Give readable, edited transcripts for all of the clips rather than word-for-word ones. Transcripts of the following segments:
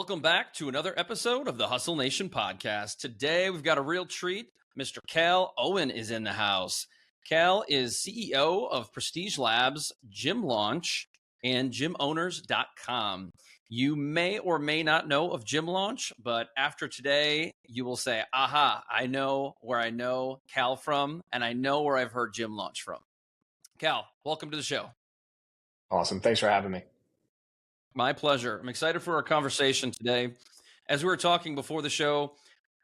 Welcome back to another episode of the Hustle Nation podcast. Today, we've got a real treat. Mr. Cale Owen is in the house. Cale is CEO of Prestige Labs, Gym Launch, and gymowners.com. You may or may not know of Gym Launch, but after today, you will say, aha, I know where I know Cale from, and I know where I've heard Gym Launch from. Cale, welcome to the show. Awesome. Thanks for having me. My pleasure. I'm excited for our conversation today. As we were talking before the show,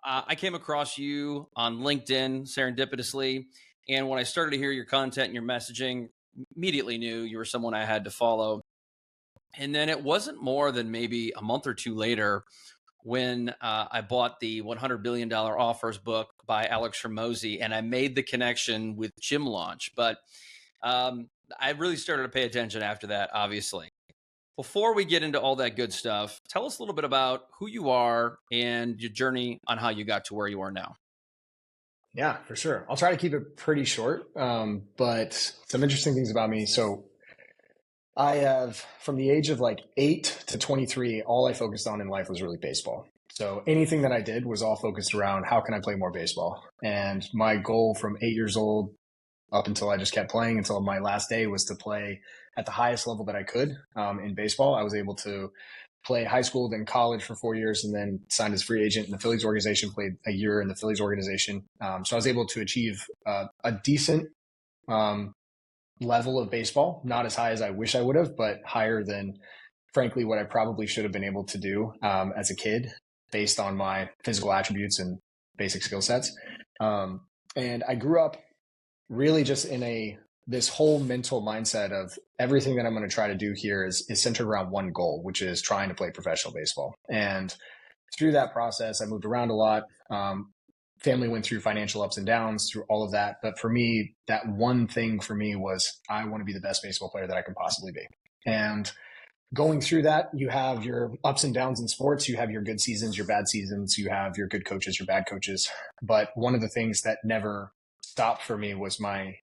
I came across you on LinkedIn serendipitously. And when I started to hear your content and your messaging, immediately knew you were someone I had to follow. And then it wasn't more than maybe a month or two later when I bought the $100 billion offers book by Alex Hormozi, and I made the connection with Gym Launch. But I really started to pay attention after that, obviously. Before we get into all that good stuff, tell us a little bit about who you are and your journey on how you got to where you are now. Yeah, for sure. I'll try to keep it pretty short, but some interesting things about me. So I have, from the age of like 8 to 23, all I focused on in life was really baseball. So anything that I did was all focused around how can I play more baseball? And my goal from 8 years old up until I just kept playing until my last day was to play at the highest level that I could in baseball. I was able to play high school, then college for 4 years, and then signed as free agent in the Phillies organization, played a year in the Phillies organization. So I was able to achieve a decent level of baseball, not as high as I wish I would have, but higher than, frankly, what I probably should have been able to do as a kid based on my physical attributes and basic skill sets. And I grew up really just in this whole mental mindset of everything that I'm going to try to do here is centered around one goal, which is trying to play professional baseball. And through that process, I moved around a lot. Family went through financial ups and downs through all of that. But for me, that one thing for me was I want to be the best baseball player that I can possibly be. And going through that, you have your ups and downs in sports. You have your good seasons, your bad seasons. You have your good coaches, your bad coaches. But one of the things that never stopped for me was my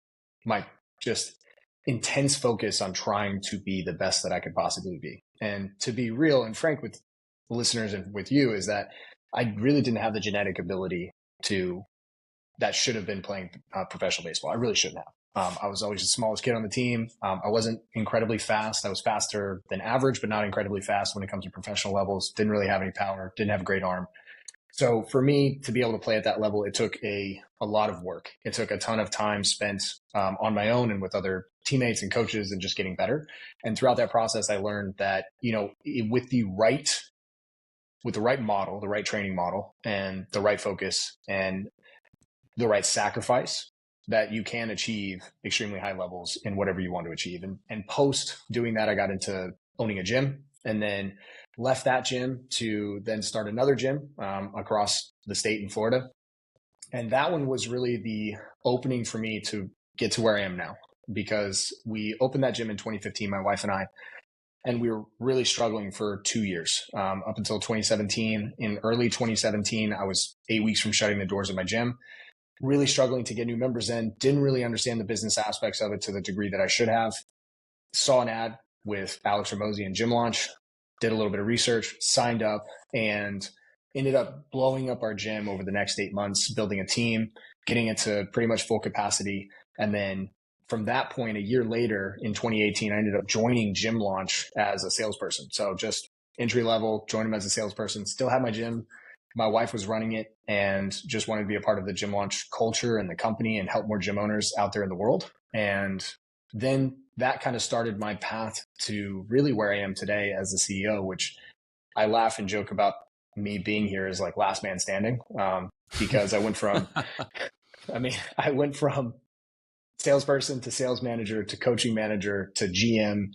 just intense focus on trying to be the best that I could possibly be. And to be real and frank with listeners and with you is that I really didn't have the genetic ability that should have been playing professional baseball. I really shouldn't have. I was always the smallest kid on the team. I wasn't incredibly fast. I was faster than average, but not incredibly fast when it comes to professional levels. Didn't really have any power, didn't have a great arm. So for me to be able to play at that level, it took a lot of work. It took a ton of time spent on my own and with other teammates and coaches and just getting better. And throughout that process, I learned that, with the right model, the right training model and the right focus and the right sacrifice, that you can achieve extremely high levels in whatever you want to achieve. And post doing that, I got into owning a gym and then left that gym to then start another gym across the state in Florida. And that one was really the opening for me to get to where I am now, because we opened that gym in 2015, my wife and I, and we were really struggling for 2 years up until 2017. In early 2017, I was 8 weeks from shutting the doors of my gym, really struggling to get new members in, didn't really understand the business aspects of it to the degree that I should have. Saw an ad with Alex Hormozi and Gym Launch, did a little bit of research, signed up, and ended up blowing up our gym over the next 8 months, building a team, getting it to pretty much full capacity. And then from that point, a year later in 2018, I ended up joining Gym Launch as a salesperson. So just entry level, joined him as a salesperson, still had my gym. My wife was running it and just wanted to be a part of the Gym Launch culture and the company and help more gym owners out there in the world. And then that kind of started my path to really where I am today as the CEO, which I laugh and joke about me being here as like last man standing, because I went from salesperson to sales manager to coaching manager to GM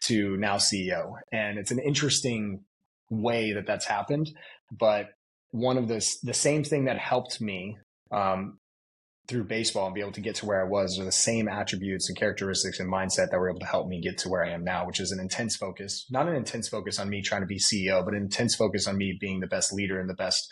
to now CEO. And it's an interesting way that that's happened. But one of the same thing that helped me through baseball and be able to get to where I was are the same attributes and characteristics and mindset that were able to help me get to where I am now, which is an intense focus, not an intense focus on me trying to be CEO, but an intense focus on me being the best leader and the best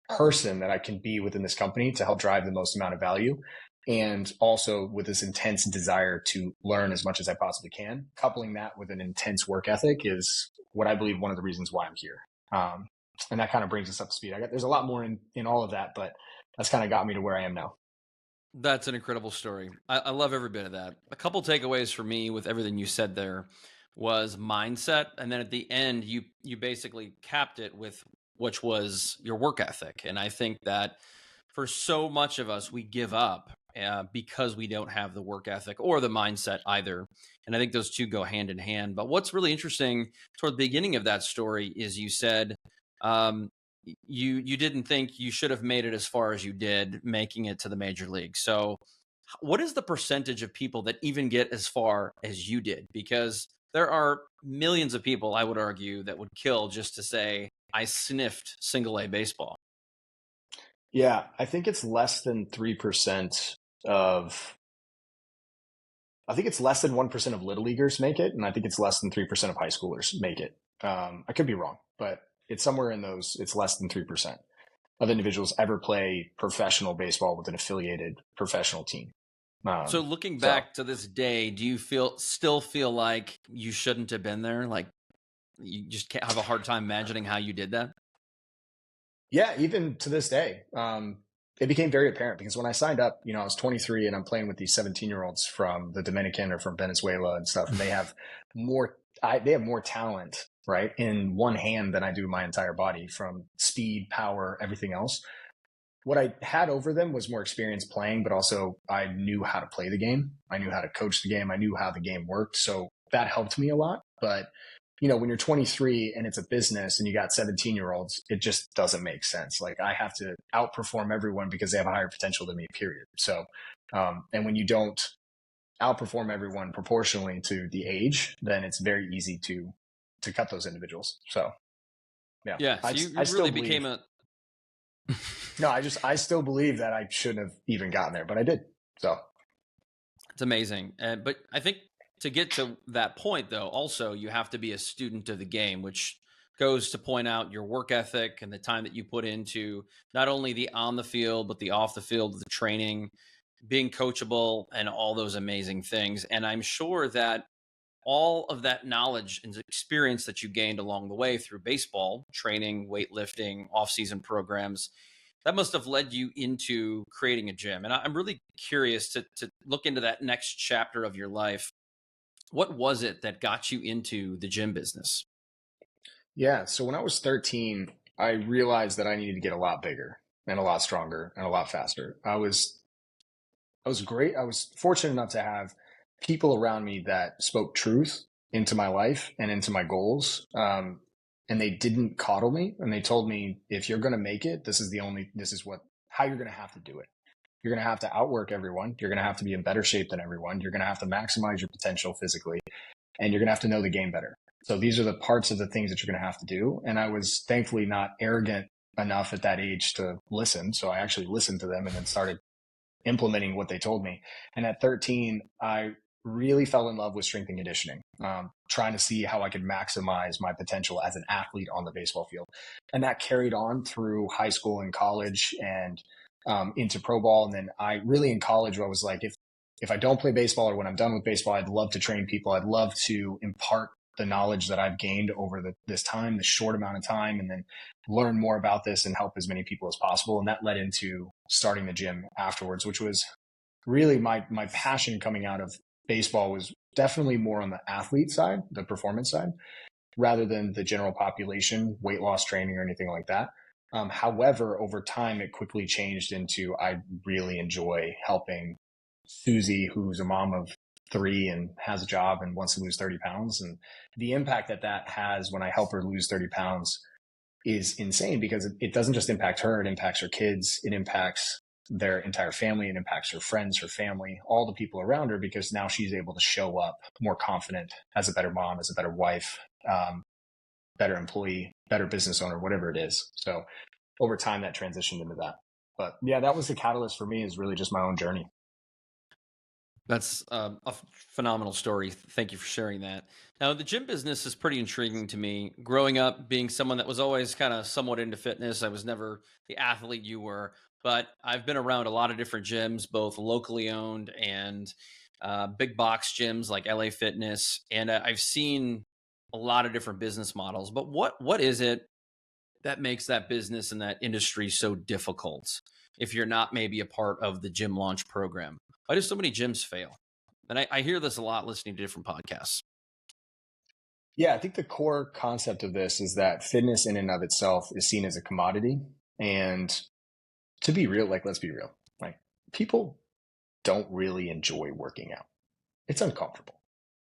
person that I can be within this company to help drive the most amount of value. And also with this intense desire to learn as much as I possibly can. Coupling that with an intense work ethic is what I believe one of the reasons why I'm here. Um, and that kind of brings us up to speed. There's a lot more in all of that, but that's kind of got me to where I am now. That's an incredible story. I love every bit of that. A couple takeaways for me with everything you said there was mindset, and then at the end, you basically capped it with which was your work ethic. And I think that for so much of us, we give up because we don't have the work ethic or the mindset either. And I think those two go hand in hand. But what's really interesting toward the beginning of that story is you said um, you didn't think you should have made it as far as you did, making it to the major league. So, what is the percentage of people that even get as far as you did? Because there are millions of people, I would argue, that would kill just to say, I sniffed single A baseball. Yeah, I think it's less than 3% of, I think it's less than 1% of little leaguers make it. And I think it's less than 3% of high schoolers make it. I could be wrong, but it's somewhere in those, it's less than 3% of individuals ever play professional baseball with an affiliated professional team. So looking So back to this day, do you still feel like you shouldn't have been there? Like you just can't have a hard time imagining how you did that? yeah, even to this day, it became very apparent because when I signed up, I was 23 and I'm playing with these 17-year-olds from the Dominican or from Venezuela and stuff, and they have they have more talent, right, in one hand than I do my entire body, from speed, power, everything else. What I had over them was more experience playing, but also I knew how to play the game. I knew how to coach the game. I knew how the game worked. So that helped me a lot. But, when you're 23 and it's a business and you got 17-year-olds, it just doesn't make sense. Like, I have to outperform everyone because they have a higher potential than me, period. So, and when you don't outperform everyone proportionally to the age, then it's very easy to cut those individuals. So, yeah, Yeah. I, So you I still really became believe a no, I still believe that I shouldn't have even gotten there, but I did. So It's amazing. But I think to get to that point, though, also you have to be a student of the game, which goes to point out your work ethic and the time that you put into not only the on the field, but the off the field, the training, being coachable, and all those amazing things. And I'm sure that all of that knowledge and experience that you gained along the way through baseball, training, weightlifting, off-season programs, that must have led you into creating a gym. And I'm really curious to look into that next chapter of your life. What was it that got you into the gym business? yeah, so when I was 13, I realized that I needed to get a lot bigger and a lot stronger and a lot faster. I was great. I was fortunate enough to have people around me that spoke truth into my life and into my goals. And they didn't coddle me, and they told me, if you're going to make it, this is how you're going to have to do it. You're going to have to outwork everyone. You're going to have to be in better shape than everyone. You're going to have to maximize your potential physically, and you're going to have to know the game better. So these are the parts of the things that you're going to have to do. And I was thankfully not arrogant enough at that age to listen. So I actually listened to them and then started implementing what they told me. And at 13, I really fell in love with strength and conditioning, trying to see how I could maximize my potential as an athlete on the baseball field. And that carried on through high school and college and into pro ball. And then I really in college, I was like, if I don't play baseball or when I'm done with baseball, I'd love to train people. I'd love to impart the knowledge that I've gained over this time, this short amount of time, and then learn more about this and help as many people as possible. And that led into starting the gym afterwards, which was really my passion coming out of baseball was definitely more on the athlete side, the performance side, rather than the general population, weight loss training or anything like that. However, over time, it quickly changed into I really enjoy helping Susie, who's a mom of three and has a job and wants to lose 30 pounds. And the impact that has when I help her lose 30 pounds is insane because it doesn't just impact her, it impacts her kids, it impacts their entire family, it impacts her friends, her family, all the people around her, because now she's able to show up more confident as a better mom, as a better wife, better employee, better business owner, whatever it is. So over time, that transitioned into that. But yeah, that was the catalyst for me, is really just my own journey. That's phenomenal story. Thank you for sharing that. Now, the gym business is pretty intriguing to me. Growing up, being someone that was always kind of somewhat into fitness, I was never the athlete you were, but I've been around a lot of different gyms, both locally owned and big box gyms like LA Fitness, and I've seen a lot of different business models. But what is it? that makes that business and that industry so difficult if you're not maybe a part of the gym launch program? Why do so many gyms fail? And I hear this a lot listening to different podcasts. Yeah, I think the core concept of this is that fitness in and of itself is seen as a commodity. And to be real, like, let's be real, like, people don't really enjoy working out. It's uncomfortable.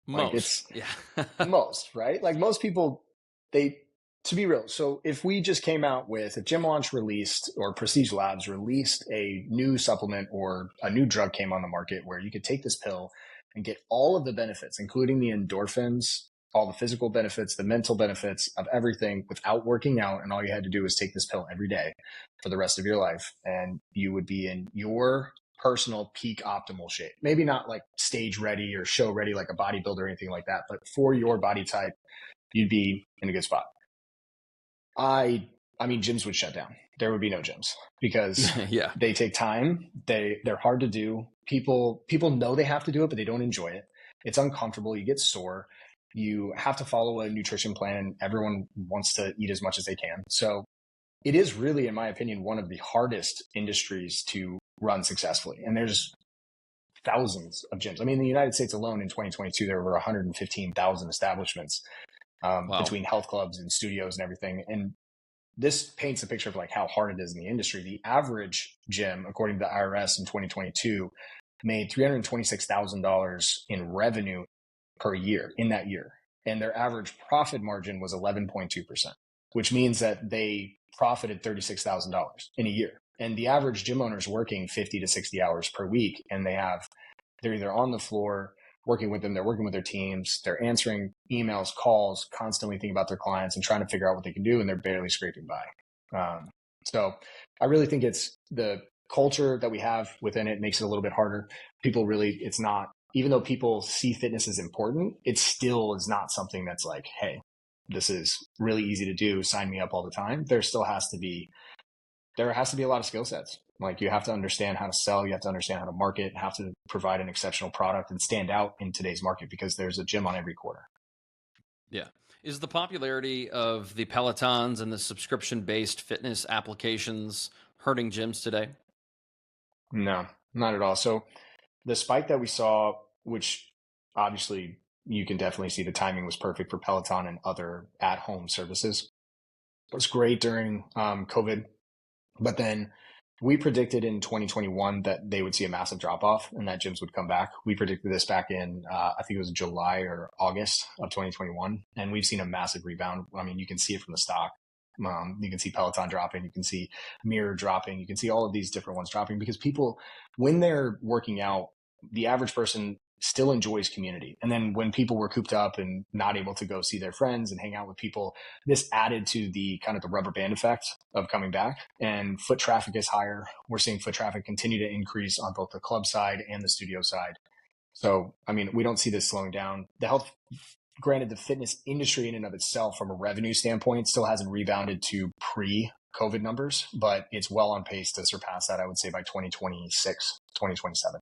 Like, Most, it's yeah. most, right? Like, most people, they, to be real. So if we just came out with, if Gym Launch released or Prestige Labs released a new supplement or a new drug came on the market where you could take this pill and get all of the benefits, including the endorphins, all the physical benefits, the mental benefits of everything without working out, and all you had to do was take this pill every day for the rest of your life, and you would be in your personal peak optimal shape. Maybe not like stage ready or show ready like a bodybuilder or anything like that, but for your body type, you'd be in a good spot. I mean, gyms would shut down. There would be no gyms because Yeah. they take time. They're hard to do. People know they have to do it, but they don't enjoy it. It's uncomfortable. You get sore. You have to follow a nutrition plan. Everyone wants to eat as much as they can. So it is really, in my opinion, one of the hardest industries to run successfully. And there's thousands of gyms. I mean, in the United States alone in 2022, there were over 115,000 establishments Wow. between health clubs and studios and everything. And this paints a picture of like how hard it is in the industry. The average gym, according to the IRS in 2022, made $326,000 in revenue per year in that year. And their average profit margin was 11.2%, which means that they profited $36,000 in a year. And the average gym owner is working 50 to 60 hours per week. And they're either on the floor working with them, they're working with their teams, they're answering emails, calls, constantly thinking about their clients and trying to figure out what they can do, and they're barely scraping by. So I really think it's the culture that we have within it makes it a little bit harder. People really, it's not, even though people see fitness as important, it still is not something that's like, hey, this is really easy to do, sign me up all the time. There has to be a lot of skill sets. Like, you have to understand how to sell, you have to understand how to market, have to provide an exceptional product and stand out in today's market because there's a gym on every corner. Yeah. Is the popularity of the Pelotons and the subscription based fitness applications hurting gyms today? No, not at all. So the spike that we saw, which obviously you can definitely see the timing was perfect for Peloton and other at-home services, it was great during COVID. But then we predicted in 2021 that they would see a massive drop off and that gyms would come back. We predicted this back in, I think it was July or August of 2021. And we've seen a massive rebound. I mean, you can see it from the stock. You can see Peloton dropping. You can see Mirror dropping. You can see all of these different ones dropping because people, when they're working out, the average person still enjoys community. And then when people were cooped up and not able to go see their friends and hang out with people, this added to the kind of the rubber band effect of coming back, and foot traffic is higher. We're seeing foot traffic continue to increase on both the club side and the studio side. So, I mean, we don't see this slowing down. Granted, the fitness industry in and of itself from a revenue standpoint still hasn't rebounded to pre-COVID numbers, but it's well on pace to surpass that, I would say, by 2026, 2027.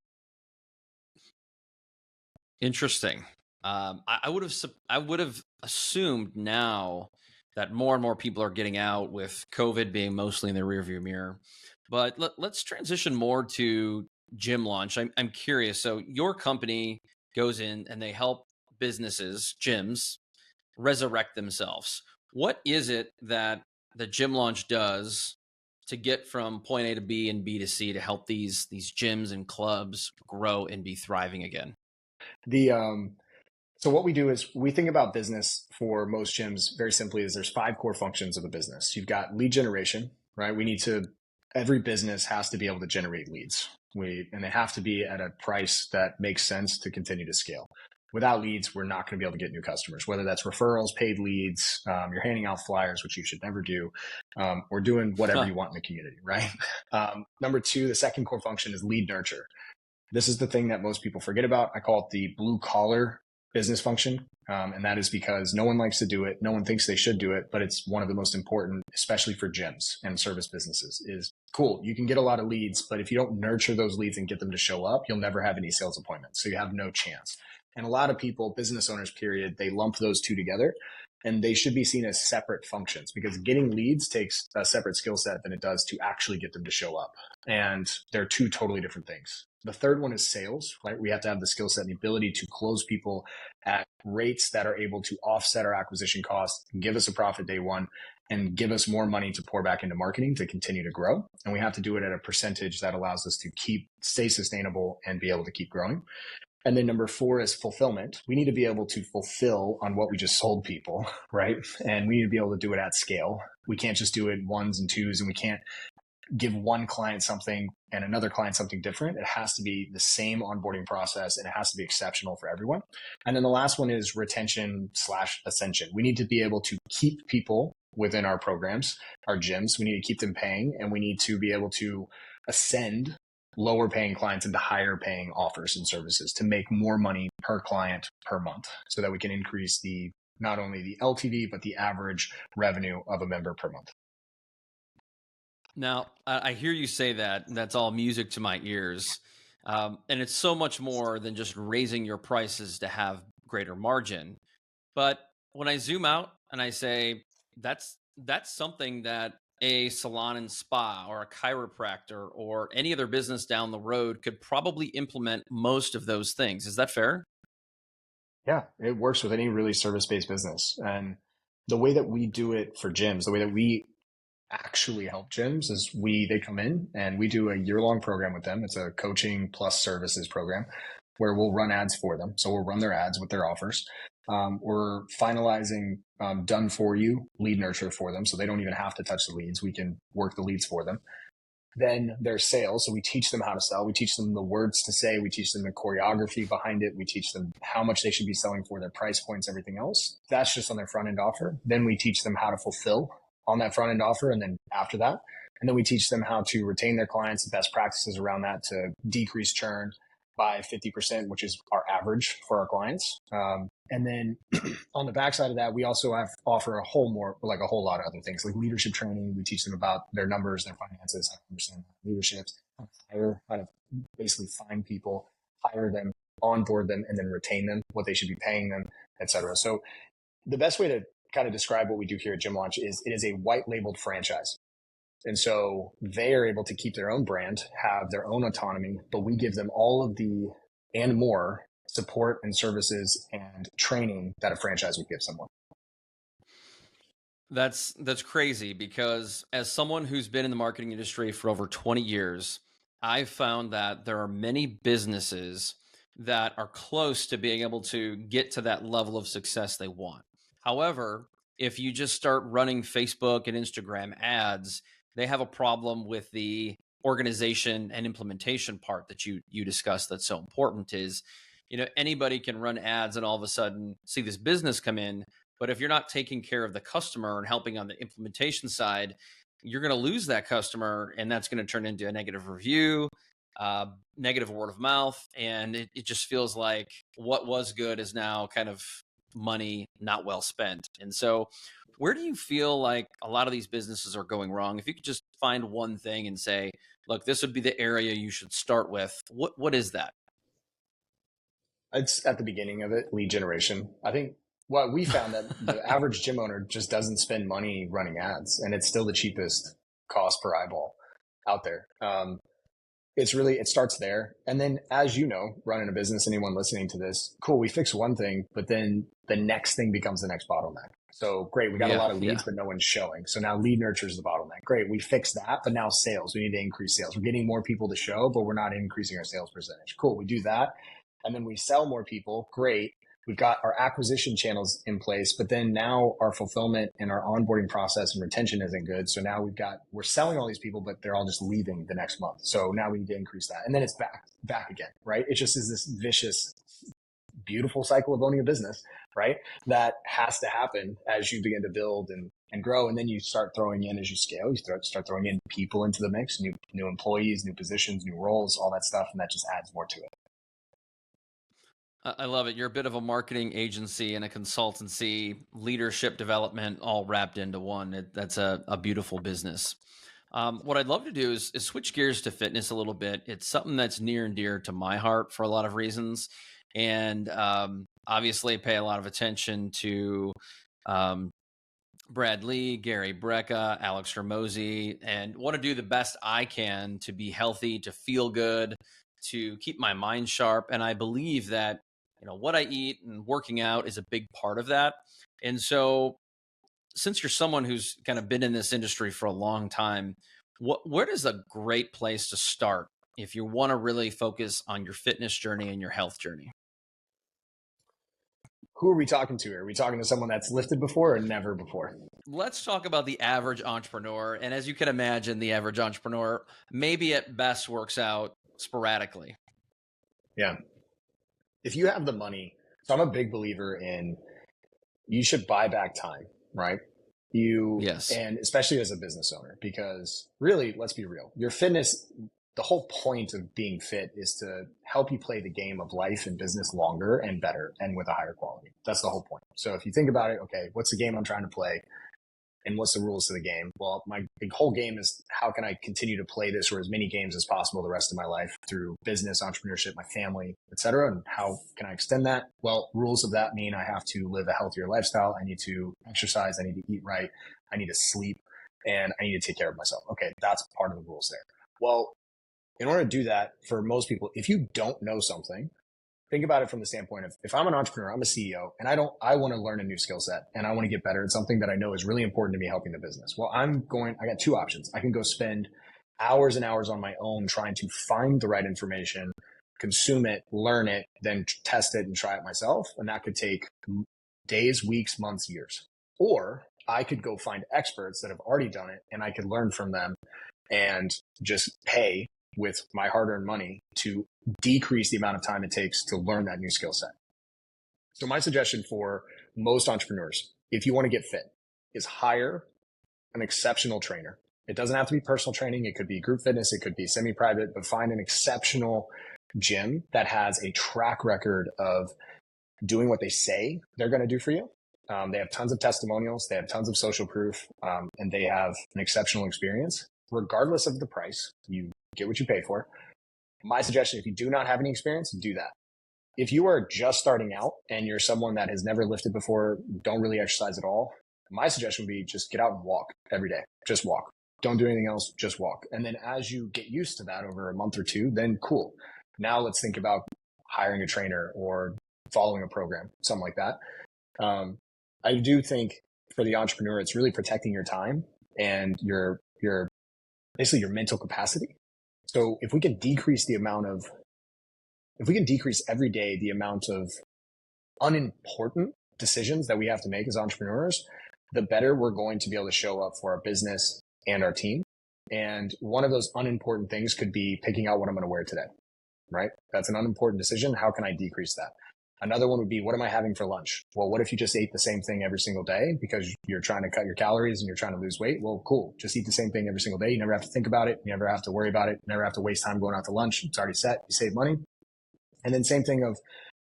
Interesting. I would have assumed now that more and more people are getting out with COVID being mostly in the rearview mirror. But let's transition more to gym launch. I'm curious. So your company goes in and they help businesses, gyms, resurrect themselves. What is it that the gym launch does to get from point A to B and B to C to help these gyms and clubs grow and be thriving again? The So what we do is we think about business for most gyms very simply is there's 5 core functions of a business. You've got lead generation, right? Every business has to be able to generate leads. And they have to be at a price that makes sense to continue to scale. Without leads, we're not going to be able to get new customers, whether that's referrals, paid leads, you're handing out flyers, which you should never do, or doing whatever you want in the community, right? Number 2, the second core function is lead nurture. This is the thing that most people forget about. I call it the blue collar business function. And that is because no one likes to do it. No one thinks they should do it, but it's one of the most important, especially for gyms and service businesses. Is cool. You can get a lot of leads, but if you don't nurture those leads and get them to show up, you'll never have any sales appointments. So you have no chance. And a lot of people, business owners, period, they lump those two together and they should be seen as separate functions, because getting leads takes a separate skill set than it does to actually get them to show up. And they're two totally different things. The third one is sales, right? We have to have the skill set and the ability to close people at rates that are able to offset our acquisition costs, give us a profit day one, and give us more money to pour back into marketing to continue to grow. And we have to do it at a percentage that allows us to stay sustainable and be able to keep growing. And then number 4 is fulfillment. We need to be able to fulfill on what we just sold people, right? And we need to be able to do it at scale. We can't just do it ones and twos, and we can't give one client something and another client something different. It has to be the same onboarding process, and it has to be exceptional for everyone. And then the last one is retention/ascension. We need to be able to keep people within our programs, our gyms. We need to keep them paying, and we need to be able to ascend lower paying clients into higher paying offers and services to make more money per client per month, so that we can increase not only the LTV, but the average revenue of a member per month. Now, I hear you say that, and that's all music to my ears. And it's so much more than just raising your prices to have greater margin. But when I zoom out and I say that's something that a salon and spa or a chiropractor or any other business down the road could probably implement most of those things. Is that fair? Yeah, it works with any really service-based business. And the way that we do it for gyms, the way that we actually help gyms is they come in and we do a year-long program with them. It's a coaching plus services program where we'll run ads for them. So we'll run their ads with their offers. We're finalizing done for you lead nurture for them, so they don't even have to touch the leads. We can work the leads for them. Then there's sales. So we teach them how to sell. We teach them the words to say. We teach them the choreography behind it. We teach them how much they should be selling for, their price points, everything else. That's just on their front end offer. Then we teach them how to fulfill on that front end offer. And then after that, and then we teach them how to retain their clients, the best practices around that to decrease churn by 50%, which is our average for our clients. And then on the backside of that, we also offer a whole lot of other things like leadership training. We teach them about their numbers, their finances, how to understand leadership, how to basically find people, hire them, onboard them, and then retain them, what they should be paying them, et cetera. So the best way to kind of describe what we do here at Gym Launch is it is a white labeled franchise. And so they are able to keep their own brand, have their own autonomy, but we give them all of the and more support and services and training that a franchise would give someone. That's crazy, because as someone who's been in the marketing industry for over 20 years, I've found that there are many businesses that are close to being able to get to that level of success they want. However, if you just start running Facebook and Instagram ads, they have a problem with the organization and implementation part that you discussed that's so important. Is, anybody can run ads and all of a sudden see this business come in, but if you're not taking care of the customer and helping on the implementation side, you're going to lose that customer, and that's going to turn into a negative review, negative word of mouth. And it just feels like what was good is now kind of money not well spent. And so where do you feel like a lot of these businesses are going wrong? If you could just find one thing and say, look, this would be the area you should start with, what is that? It's at the beginning of it, lead generation. I think what we found that the average gym owner just doesn't spend money running ads, and it's still the cheapest cost per eyeball out there. It starts there. And then, as you know, running a business, anyone listening to this, cool, we fix one thing, but then the next thing becomes the next bottleneck. So great, we got a lot of leads, but no one's showing. So now lead nurture is the bottleneck. Great, we fixed that, but now sales, we need to increase sales. We're getting more people to show, but we're not increasing our sales percentage. Cool, we do that. And then we sell more people. Great. We've got our acquisition channels in place, but then now our fulfillment and our onboarding process and retention isn't good. So now we're selling all these people, but they're all just leaving the next month. So now we need to increase that. And then it's back again, right? It just is this vicious, beautiful cycle of owning a business, right? That has to happen as you begin to build and grow. And then you start throwing in, as you scale, you start throwing in people into the mix, new employees, new positions, new roles, all that stuff. And that just adds more to it. I love it. You're a bit of a marketing agency and a consultancy, leadership development, all wrapped into one. That's a beautiful business. What I'd love to do is switch gears to fitness a little bit. It's something that's near and dear to my heart for a lot of reasons. And obviously, I pay a lot of attention to um, Brad Lee, Gary Brecka, Alex Ramosi, and want to do the best I can to be healthy, to feel good, to keep my mind sharp. And I believe that, what I eat and working out is a big part of that. And so, since you're someone who's kind of been in this industry for a long time, where is a great place to start if you want to really focus on your fitness journey and your health journey? Who are we talking to here? Are we talking to someone that's lifted before or never before? Let's talk about the average entrepreneur. And as you can imagine, the average entrepreneur maybe at best works out sporadically. Yeah. If you have the money, so I'm a big believer in you should buy back time, right? Yes. And especially as a business owner, because really, let's be real, your fitness, the whole point of being fit is to help you play the game of life and business longer and better and with a higher quality. That's the whole point. So if you think about it, okay, what's the game I'm trying to play? And what's the rules of the game? Well, my big whole game is how can I continue to play this or as many games as possible the rest of my life through business, entrepreneurship, my family, etc. And how can I extend that? Well, rules of that mean I have to live a healthier lifestyle. I need to exercise. I need to eat right. I need to sleep, and I need to take care of myself. Okay, that's part of the rules there. Well, in order to do that, for most people, if you don't know something, think about it from the standpoint of if I'm an entrepreneur, I'm a CEO, and I want to learn a new skill set and I want to get better at something that I know is really important to me helping the business. Well, I got two options. I can go spend hours and hours on my own trying to find the right information, consume it, learn it, then test it and try it myself. And that could take days, weeks, months, years. Or I could go find experts that have already done it and I could learn from them and just pay with my hard-earned money to decrease the amount of time it takes to learn that new skill set. So my suggestion for most entrepreneurs, if you want to get fit, is hire an exceptional trainer. It doesn't have to be personal training. It could be group fitness. It could be semi-private, but find an exceptional gym that has a track record of doing what they say they're going to do for you. They have tons of testimonials. They have tons of social proof, and they have an exceptional experience. Regardless of the price, you get what you pay for. My suggestion, if you do not have any experience, do that. If you are just starting out and you're someone that has never lifted before, don't really exercise at all, my suggestion would be just get out and walk every day. Just walk. Don't do anything else. Just walk. And then as you get used to that over a month or two, then cool. Now let's think about hiring a trainer or following a program, something like that. I do think for the entrepreneur, it's really protecting your time and your basically your mental capacity. So if we can decrease every day the amount of unimportant decisions that we have to make as entrepreneurs, the better we're going to be able to show up for our business and our team. And one of those unimportant things could be picking out what I'm going to wear today, right? That's an unimportant decision. How can I decrease that? Another one would be, what am I having for lunch? Well, what if you just ate the same thing every single day because you're trying to cut your calories and you're trying to lose weight? Well, cool. Just eat the same thing every single day. You never have to think about it. You never have to worry about it. You never have to waste time going out to lunch. It's already set. You save money. And then same thing of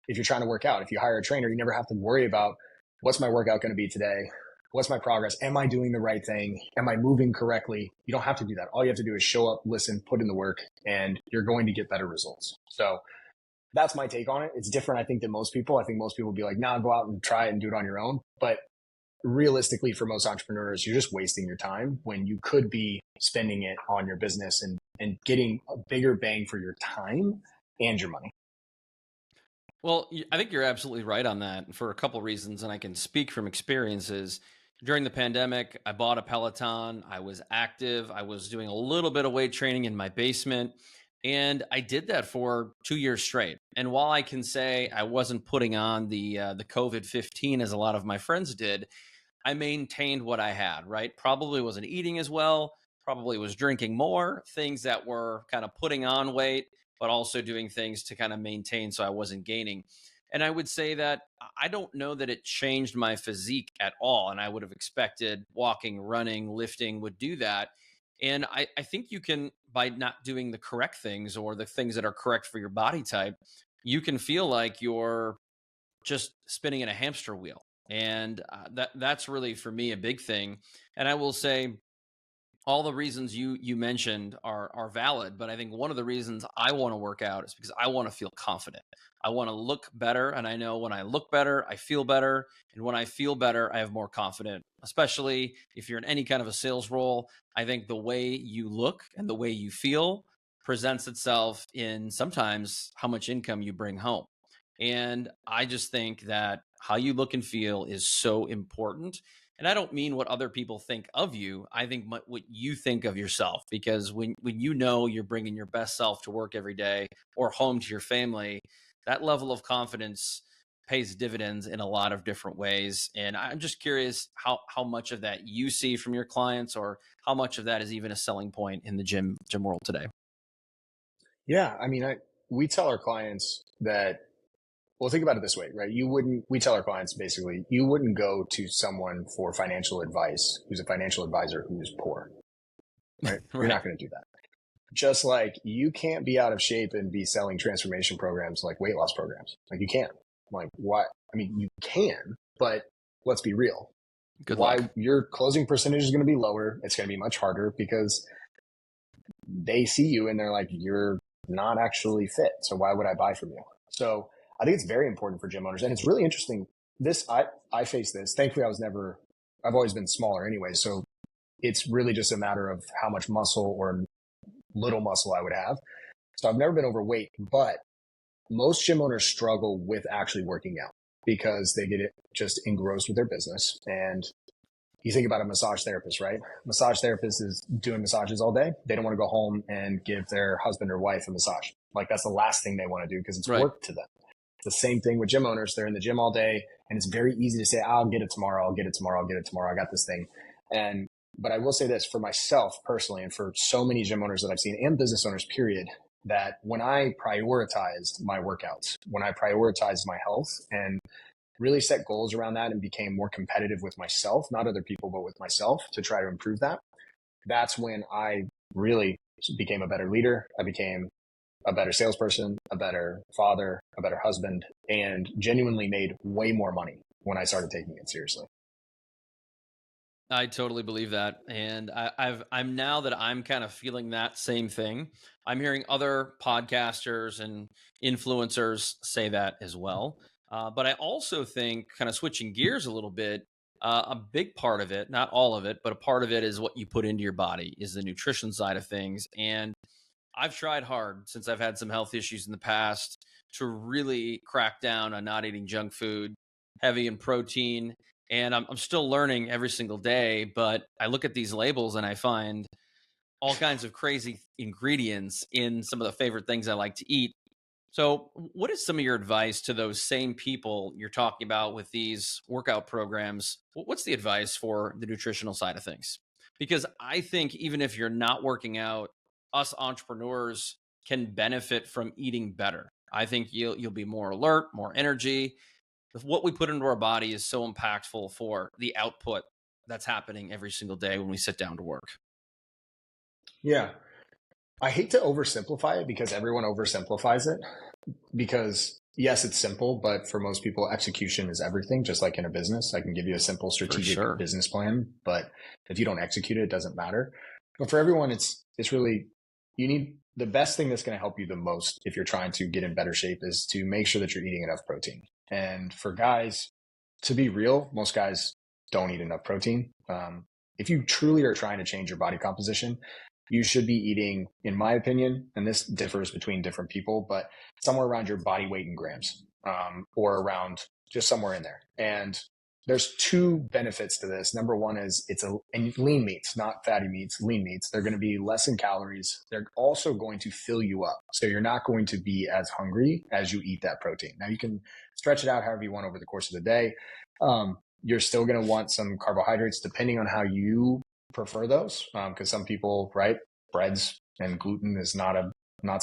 if you're trying to work out, if you hire a trainer, you never have to worry about what's my workout going to be today? What's my progress? Am I doing the right thing? Am I moving correctly? You don't have to do that. All you have to do is show up, listen, put in the work, and you're going to get better results. So that's my take on it. It's different, I think, than most people. I think most people would be like, nah, go out and try it and do it on your own. But realistically, for most entrepreneurs, you're just wasting your time when you could be spending it on your business and getting a bigger bang for your time and your money. Well, I think you're absolutely right on that for a couple reasons, and I can speak from experiences. During the pandemic, I bought a Peloton. I was active. I was doing a little bit of weight training in my basement, and I did that for 2 years straight. And while I can say I wasn't putting on the COVID-15 as a lot of my friends did, I maintained what I had. Right, probably wasn't eating as well. Probably was drinking more things that were kind of putting on weight but also doing things to kind of maintain so I wasn't gaining. And I would say that I don't know that it changed my physique at all. And I would have expected walking, running, lifting would do that. And I think you can, by not doing the correct things or the things that are correct for your body type, you can feel like you're just spinning in a hamster wheel. And that's really for me a big thing. And I will say, all the reasons you mentioned are valid, but I think one of the reasons I want to work out is because I want to feel confident. I want to look better, and I know when I look better, I feel better, and when I feel better, I have more confidence. Especially if you're in any kind of a sales role, I think the way you look and the way you feel presents itself in sometimes how much income you bring home. And I just think that how you look and feel is so important, and I don't mean what other people think of you. I think what you think of yourself, because when you know you're bringing your best self to work every day or home to your family, that level of confidence pays dividends in a lot of different ways. And I'm just curious how much of that you see from your clients, or how much of that is even a selling point in the gym world today. Yeah, I mean, we tell our clients that, well, think about it this way, right? We tell our clients basically, you wouldn't go to someone for financial advice who's a financial advisor who's poor, right? You're Right. not going to do that. Just like you can't be out of shape and be selling transformation programs like weight loss programs. Like you can't. Like what? I mean, you can, but let's be real. Good Why luck. your closing percentage is going to be lower. It's going to be much harder because they see you and they're like, you're not actually fit. So why would I buy from you? So I think it's very important for gym owners. And it's really interesting. I face this. Thankfully, I've always been smaller anyway. So it's really just a matter of how much muscle or little muscle I would have. So I've never been overweight, but most gym owners struggle with actually working out because they get it just engrossed with their business. And you think about a massage therapist, right? Massage therapist is doing massages all day. They don't want to go home and give their husband or wife a massage. Like that's the last thing they want to do because it's Right. work to them. It's the same thing with gym owners. They're in the gym all day and it's very easy to say, I'll get it tomorrow. I'll get it tomorrow. I'll get it tomorrow. I got this thing. But I will say this for myself personally, and for so many gym owners that I've seen and business owners, period, that when I prioritized my workouts, when I prioritized my health and really set goals around that and became more competitive with myself, not other people, but with myself to try to improve that, that's when I really became a better leader. I became a better salesperson, a better father, a better husband, and genuinely made way more money when I started taking it seriously. I totally believe that, and I'm now that I'm kind of feeling that same thing. I'm hearing other podcasters and influencers say that as well. But I also think, kind of switching gears a little bit, a big part of it, not all of it, but a part of it is what you put into your body, is the nutrition side of things. And I've tried hard since I've had some health issues in the past to really crack down on not eating junk food, heavy in protein. And I'm still learning every single day, but I look at these labels and I find all kinds of crazy ingredients in some of the favorite things I like to eat. So, what is some of your advice to those same people you're talking about with these workout programs? What's the advice for the nutritional side of things? Because I think even if you're not working out, us entrepreneurs can benefit from eating better. I think you'll be more alert, more energy. What we put into our body is so impactful for the output that's happening every single day when we sit down to work. Yeah. I hate to oversimplify it because everyone oversimplifies it. Because yes, it's simple, but for most people, execution is everything. Just like in a business, I can give you a simple For strategic sure. business plan, but if you don't execute it, it doesn't matter. But for everyone, it's really, you need the best thing that's going to help you the most if you're trying to get in better shape is to make sure that you're eating enough protein. And for guys, to be real, most guys don't eat enough protein. If you truly are trying to change your body composition, you should be eating, in my opinion, and this differs between different people, but somewhere around your body weight in grams, or around just somewhere in there. And there's two benefits to this. Number one is and lean meats, not fatty meats, lean meats. They're going to be less in calories. They're also going to fill you up. So you're not going to be as hungry as you eat that protein. Now you can stretch it out however you want over the course of the day. You're still going to want some carbohydrates depending on how you prefer those. Cause some people, right, breads and gluten is not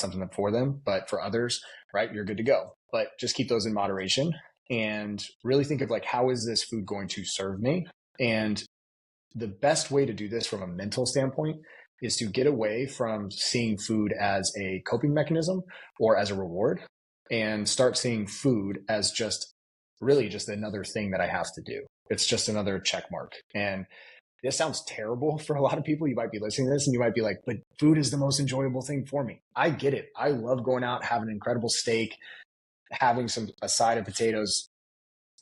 something that for them, but for others, right, you're good to go. But just keep those in moderation and really think of like, how is this food going to serve me? And the best way to do this from a mental standpoint is to get away from seeing food as a coping mechanism or as a reward and start seeing food as just really just another thing that I have to do. It's just another check mark. And This sounds terrible for a lot of people. You might be listening to this and you might be like, but food is the most enjoyable thing for me. I get it. I love going out, having an incredible steak, having a side of potatoes,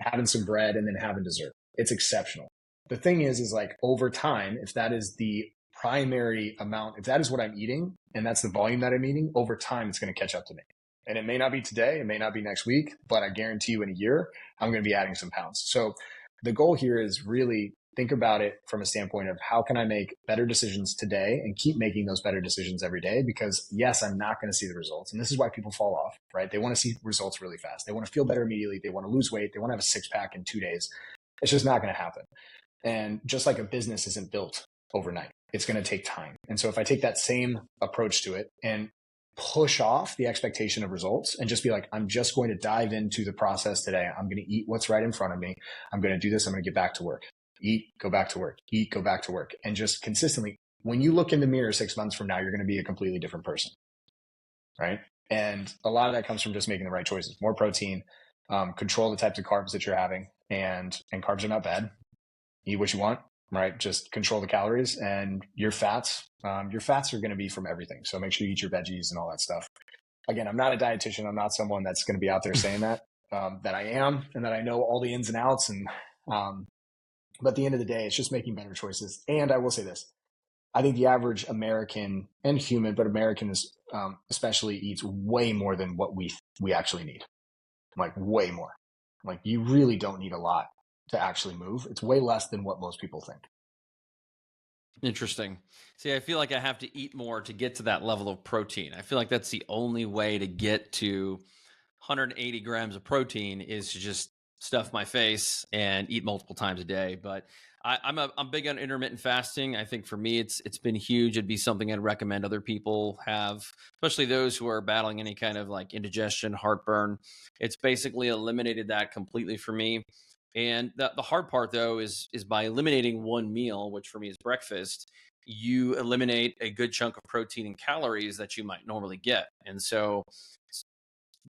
having some bread, and then having dessert. It's exceptional. The thing is like over time, if that is the primary amount, if that is what I'm eating and that's the volume that I'm eating, over time, it's going to catch up to me. And it may not be today, it may not be next week, but I guarantee you in a year, I'm going to be adding some pounds. So the goal here is really think about it from a standpoint of how can I make better decisions today and keep making those better decisions every day? Because yes, I'm not going to see the results. And this is why people fall off, right? They want to see results really fast. They want to feel better immediately. They want to lose weight. They want to have a 6-pack in 2 days. It's just not going to happen. And just like a business isn't built overnight, it's going to take time. And so if I take that same approach to it and push off the expectation of results and just be like, I'm just going to dive into the process today. I'm going to eat what's right in front of me. I'm going to do this. I'm going to get back to work. Eat, go back to work, eat, go back to work. And just consistently, when you look in the mirror 6 months from now, you're going to be a completely different person. Right. And a lot of that comes from just making the right choices, more protein, control the types of carbs that you're having, and carbs are not bad. Eat what you want, right? Just control the calories, and your fats are going to be from everything. So make sure you eat your veggies and all that stuff. Again, I'm not a dietitian. I'm not someone that's going to be out there saying that I am, and that I know all the ins and outs. And, but at the end of the day, it's just making better choices. And I will say this, I think the average American and human, but Americans especially, eats way more than what we actually need. Like way more. Like you really don't need a lot to actually move. It's way less than what most people think. Interesting. See, I feel like I have to eat more to get to that level of protein. I feel like that's the only way to get to 180 grams of protein is to just stuff my face and eat multiple times a day. But I'm big on intermittent fasting. I think for me, it's been huge. It'd be something I'd recommend other people have, especially those who are battling any kind of like indigestion, heartburn. It's basically eliminated that completely for me. And the hard part though is by eliminating one meal, which for me is breakfast, you eliminate a good chunk of protein and calories that you might normally get. And so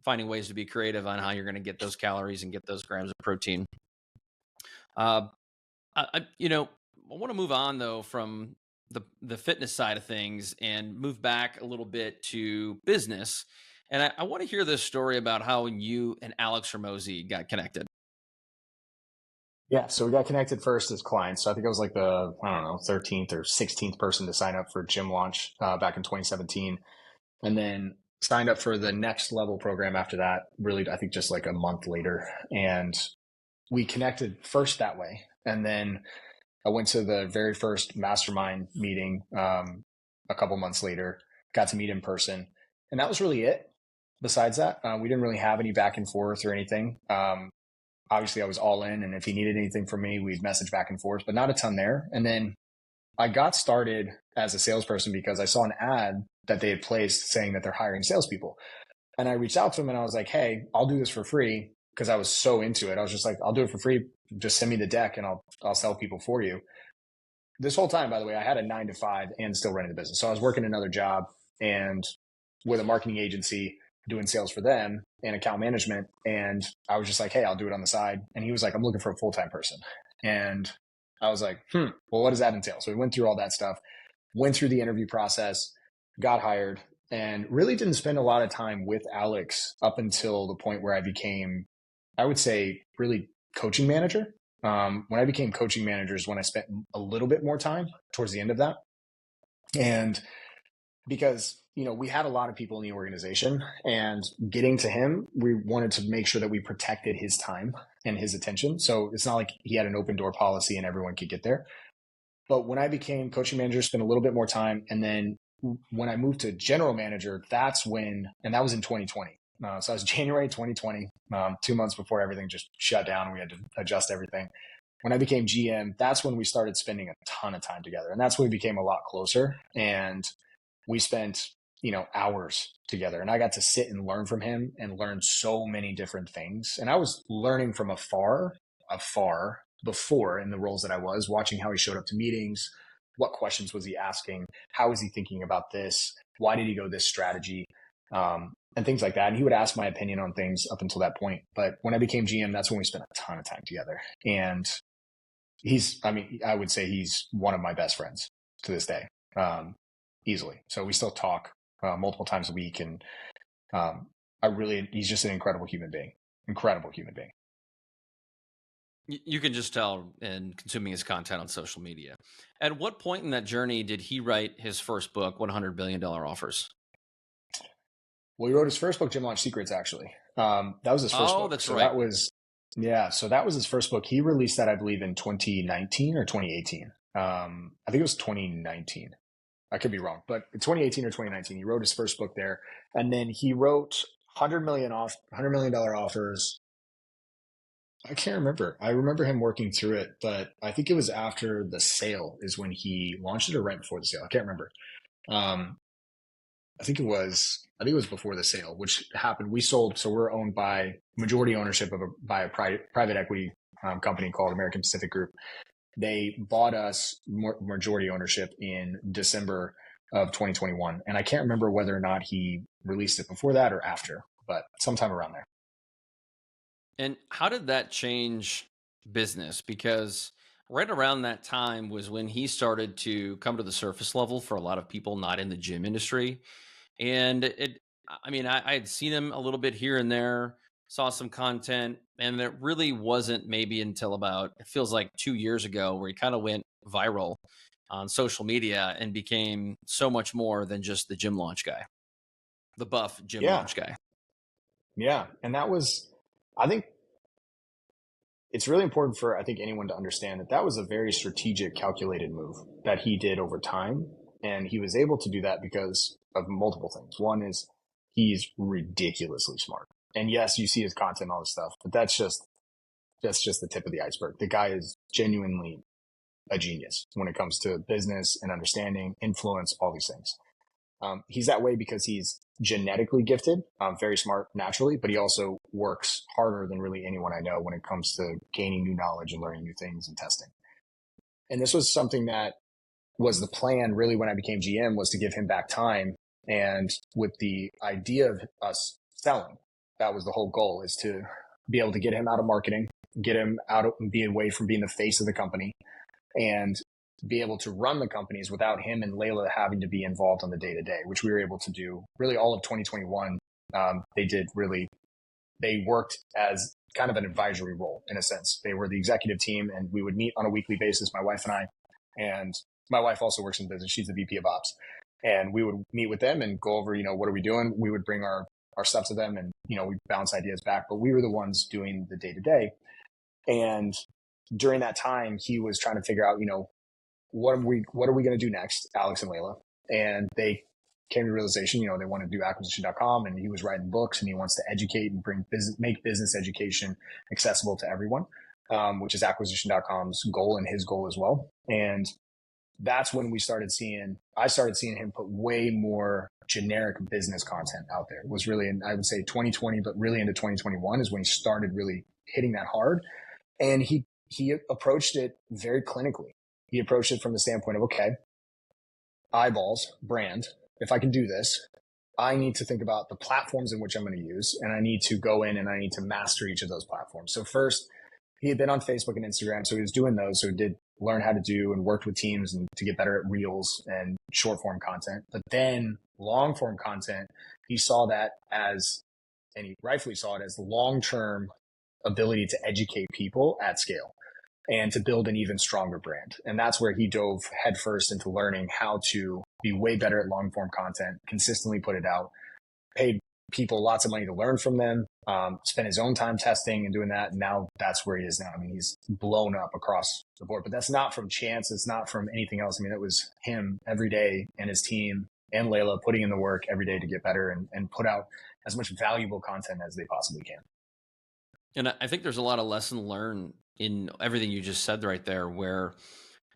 finding ways to be creative on how you're going to get those calories and get those grams of protein. Uh, I want to move on though from the fitness side of things and move back a little bit to business. And I want to hear this story about how you and Alex Ramosi got connected. Yeah. So we got connected first as clients. So I think I was like the, 13th or 16th person to sign up for Gym Launch back in 2017. And then signed up for the next level program after that, really, I think just like a month later. And we connected first that way. And then I went to the very first mastermind meeting a couple months later, got to meet in person. And that was really it. Besides that, we didn't really have any back and forth or anything. Obviously, I was all in. And if he needed anything from me, we'd message back and forth, but not a ton there. And then I got started as a salesperson because I saw an ad that they had placed saying that they're hiring salespeople. And I reached out to him and I was like, hey, I'll do this for free, because I was so into it. I was just like, I'll do it for free. Just send me the deck and I'll sell people for you. This whole time, by the way, I had a 9 to 5 and still running the business. So I was working another job and with a marketing agency doing sales for them and account management. And I was just like, hey, I'll do it on the side. And he was like, I'm looking for a full-time person. And I was like, well, what does that entail? So we went through all that stuff, went through the interview process, got hired, and really didn't spend a lot of time with Alex up until the point where I became, I would say, really coaching manager. When I became coaching manager is when I spent a little bit more time towards the end of that. And because, we had a lot of people in the organization, and getting to him, we wanted to make sure that we protected his time and his attention. So it's not like he had an open door policy and everyone could get there. But when I became coaching manager, spent a little bit more time. And then when I moved to general manager, that's when, and that was in 2020. So that was January 2020, 2 months before everything just shut down. We had to adjust everything. When I became GM, that's when we started spending a ton of time together. And that's when we became a lot closer. And we spent, hours together. And I got to sit and learn from him and learn so many different things. And I was learning from afar before in the roles that I was, watching how he showed up to meetings. What questions was he asking? How was he thinking about this? Why did he go this strategy? And things like that. And he would ask my opinion on things up until that point. But when I became GM, that's when we spent a ton of time together. And I mean, I would say he's one of my best friends to this day, easily. So we still talk multiple times a week, and he's just an incredible human being. You can just tell in consuming his content on social media. At what point in that journey did he write his first book, $100 billion Offers? Well, he wrote his first book, Gym Launch Secrets, actually. That was his first Oh, book. that's right. So that was his first book. He released that, I believe, in 2019 or 2018. I think it was 2019. I could be wrong, but 2018 or 2019, he wrote his first book there. And then he wrote $100 million offers. I can't remember. I remember him working through it, but I think it was after the sale is when he launched it, or right before the sale. I can't remember. Um, I think it was before the sale, which happened. We sold, so we're owned by majority ownership by a private equity company called American Pacific Group. They bought us majority ownership in December of 2021, and I can't remember whether or not he released it before that or after, but sometime around there. And how did that change business? Because right around that time was when he started to come to the surface level for a lot of people not in the gym industry. And I mean, I had seen him a little bit here and there, saw some content, and it really wasn't maybe until about, it feels like 2 years ago, where he kind of went viral on social media and became so much more than just the gym launch guy, the buff gym Yeah, launch guy. yeah, and that was, I think, it's really important for, I think, anyone to understand that that was a very strategic, calculated move that he did over time. And he was able to do that because of multiple things. One is he's ridiculously smart. And yes, you see his content and all this stuff, but that's just the tip of the iceberg. The guy is genuinely a genius when it comes to business and understanding, influence, all these things. He's that way because he's genetically gifted, very smart naturally, but he also works harder than really anyone I know when it comes to gaining new knowledge and learning new things and testing. And this was something that was the plan really when I became GM, was to give him back time. And with the idea of us selling, that was the whole goal, is to be able to get him out of marketing, get him out of, be away from being the face of the company, and be able to run the companies without him and Layla having to be involved on the day to day, which we were able to do really all of 2021. They worked as kind of an advisory role in a sense. They were the executive team, and we would meet on a weekly basis, my wife and I. And my wife also works in business. She's the VP of ops. And we would meet with them and go over, what are we doing? We would bring our stuff to them, and, we bounce ideas back, but we were the ones doing the day to day. And during that time, he was trying to figure out, what are we going to do next, Alex and Layla? And they came to the realization, they want to do acquisition.com, and he was writing books, and he wants to educate and make business education accessible to everyone, which is acquisition.com's goal and his goal as well. And that's when I started seeing him put way more generic business content out there. It was really, I would say 2020, but really into 2021 is when he started really hitting that hard. And he approached it very clinically. He approached it from the standpoint of, okay, eyeballs, brand. If I can do this, I need to think about the platforms in which I'm going to use, and I need to go in and I need to master each of those platforms. So first, he had been on Facebook and Instagram, so he was doing those. So he did learn how to do and worked with teams and to get better at reels and short form content. But then long form content, he saw that as, and he rightfully saw it as, the long-term ability to educate people at scale and to build an even stronger brand. And that's where he dove headfirst into learning how to be way better at long form content, consistently put it out, paid people lots of money to learn from them, spent his own time testing and doing that. And now that's where he is now. I mean, he's blown up across the board, but that's not from chance. It's not from anything else. I mean, it was him every day and his team and Layla putting in the work every day to get better and put out as much valuable content as they possibly can. And I think there's a lot of lesson learned in everything you just said right there, where,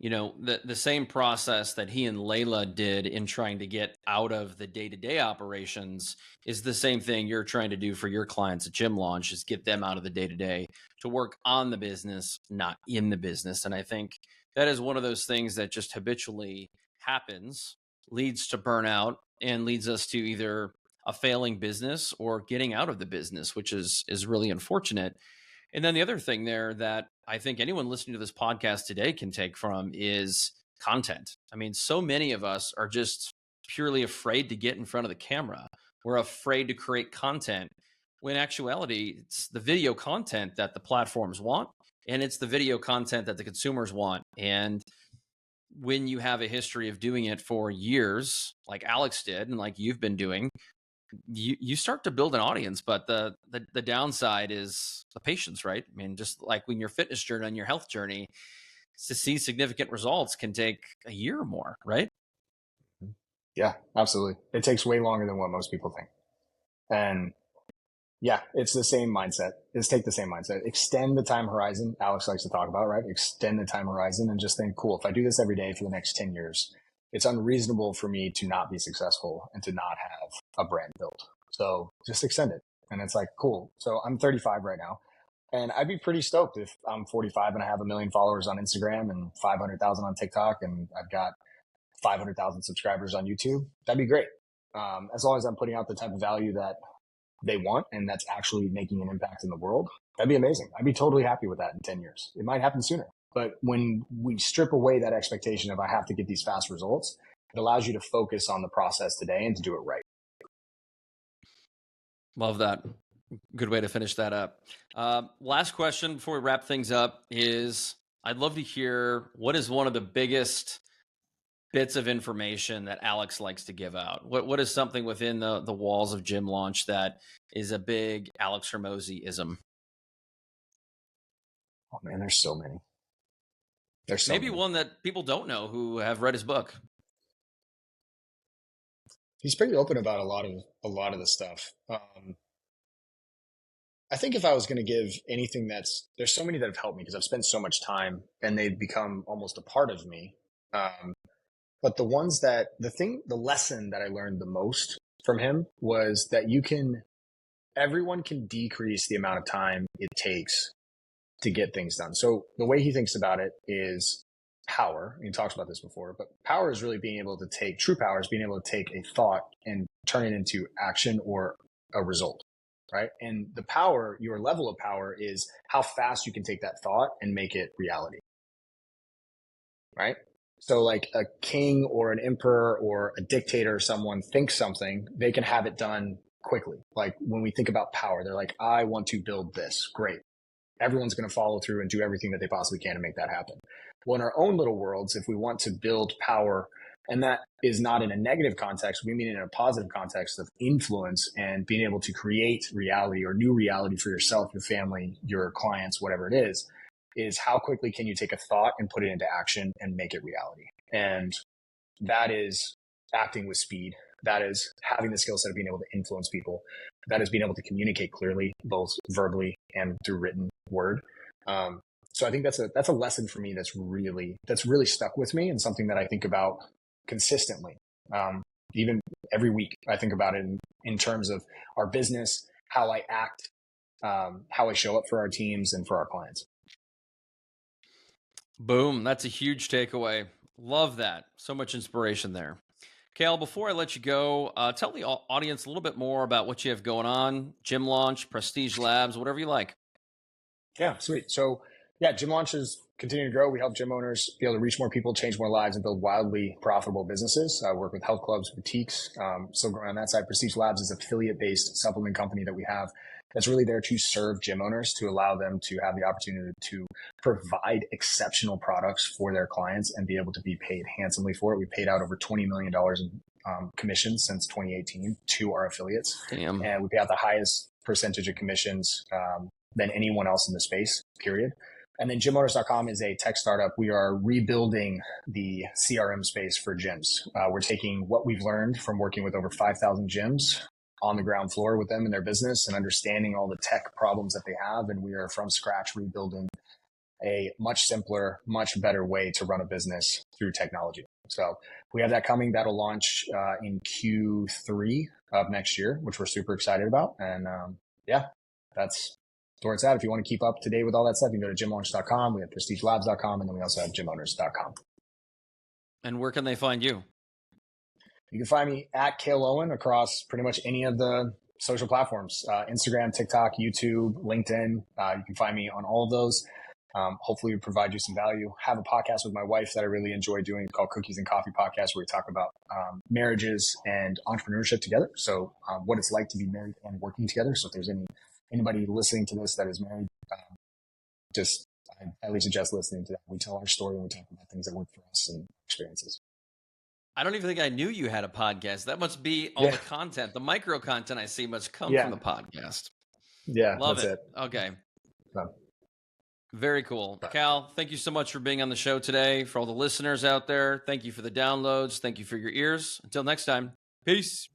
the same process that he and Layla did in trying to get out of the day-to-day operations is the same thing you're trying to do for your clients at Gym Launch, is get them out of the day-to-day to work on the business, not in the business. And I think that is one of those things that just habitually happens, leads to burnout, and leads us to either a failing business or getting out of the business, which is really unfortunate. And then the other thing there that I think anyone listening to this podcast today can take from is content. I mean, so many of us are just purely afraid to get in front of the camera. We're afraid to create content when in actuality, it's the video content that the platforms want, and it's the video content that the consumers want. And when you have a history of doing it for years, like Alex did, and like you've been doing, you start to build an audience. But the downside is the patience, right? I mean, just like when your fitness journey and your health journey, to see significant results can take a year or more, right? Yeah, absolutely. It takes way longer than what most people think. And yeah, it's the same mindset. Just take the same mindset. Extend the time horizon. Alex likes to talk about, right? Extend the time horizon and just think, cool, if I do this every day for the next 10 years, it's unreasonable for me to not be successful and to not have a brand built. So just extend it. And it's like, cool. So I'm 35 right now. And I'd be pretty stoked if I'm 45 and I have 1 million followers on Instagram and 500,000 on TikTok and I've got 500,000 subscribers on YouTube. That'd be great. As long as I'm putting out the type of value that they want and that's actually making an impact in the world, that'd be amazing. I'd be totally happy with that in 10 years. It might happen sooner. But when we strip away that expectation of I have to get these fast results, it allows you to focus on the process today and to do it right. Love that. Good way to finish that up. Last question before we wrap things up is I'd love to hear what is one of the biggest bits of information that Alex likes to give out. What is something within the walls of Gym Launch that is a big Alex Hormozy-ism? Oh man, there's so many. There's so Maybe many. one that people don't know who have read his book. He's pretty open about a lot of the stuff. I think if I was going to give anything there's so many that have helped me because I've spent so much time and they've become almost a part of me. But the lesson that I learned the most from him was that everyone can decrease the amount of time it takes to get things done. So the way he thinks about it is power. He talks about this before, but power is really true power is being able to take a thought and turn it into action or a result, right? And your level of power is how fast you can take that thought and make it reality, right? So like a king or an emperor or a dictator or someone thinks something, they can have it done quickly. Like when we think about power, they're like, I want to build this. Great. Everyone's going to follow through and do everything that they possibly can to make that happen. Well, in our own little worlds, if we want to build power, and that is not in a negative context, we mean it in a positive context of influence and being able to create reality or new reality for yourself, your family, your clients, whatever it is how quickly can you take a thought and put it into action and make it reality? And that is acting with speed. That is having the skill set of being able to influence people. That is being able to communicate clearly, both verbally and through written word. So I think that's a lesson for me that's really stuck with me and something that I think about consistently. Even every week, I think about it in terms of our business, how I act, how I show up for our teams and for our clients. Boom. That's a huge takeaway. Love that. So much inspiration there. Cale, before I let you go, tell the audience a little bit more about what you have going on, Gym Launch, Prestige Labs, whatever you like. Yeah, sweet. So yeah, Gym Launch is continuing to grow. We help gym owners be able to reach more people, change more lives, and build wildly profitable businesses. I work with health clubs, boutiques, still growing on that side. Prestige Labs is an affiliate-based supplement company that we have that's really there to serve gym owners, to allow them to have the opportunity to provide exceptional products for their clients and be able to be paid handsomely for it. We paid out over $20 million in commissions since 2018 to our affiliates. Damn. And we pay out the highest percentage of commissions than anyone else in the space, period. And then gymowners.com is a tech startup. We are rebuilding the CRM space for gyms. We're taking what we've learned from working with over 5,000 gyms on the ground floor with them in their business and understanding all the tech problems that they have. And we are from scratch rebuilding a much simpler, much better way to run a business through technology. So we have that coming. That'll launch in Q3 of next year, which we're super excited about. And that's where it's at. If you want to keep up to date with all that stuff, you can go to gymlaunch.com. We have prestigelabs.com, and then we also have gymowners.com. And where can they find you? You can find me at Cale Owen across pretty much any of the social platforms, Instagram, TikTok, YouTube, LinkedIn. You can find me on all of those. Hopefully we provide you some value. Have a podcast with my wife that I really enjoy doing called Cookies and Coffee Podcast, where we talk about marriages and entrepreneurship together. So what it's like to be married and working together. So if there's anybody listening to this that is married, I highly suggest listening to that. We tell our story and we talk about things that work for us and experiences. I don't even think I knew you had a podcast. That must be all the content. The micro content I see must come from the podcast. Yeah, Love that's it. Okay. No. Very cool. Cal, thank you so much for being on the show today. For all the listeners out there, thank you for the downloads. Thank you for your ears. Until next time, peace.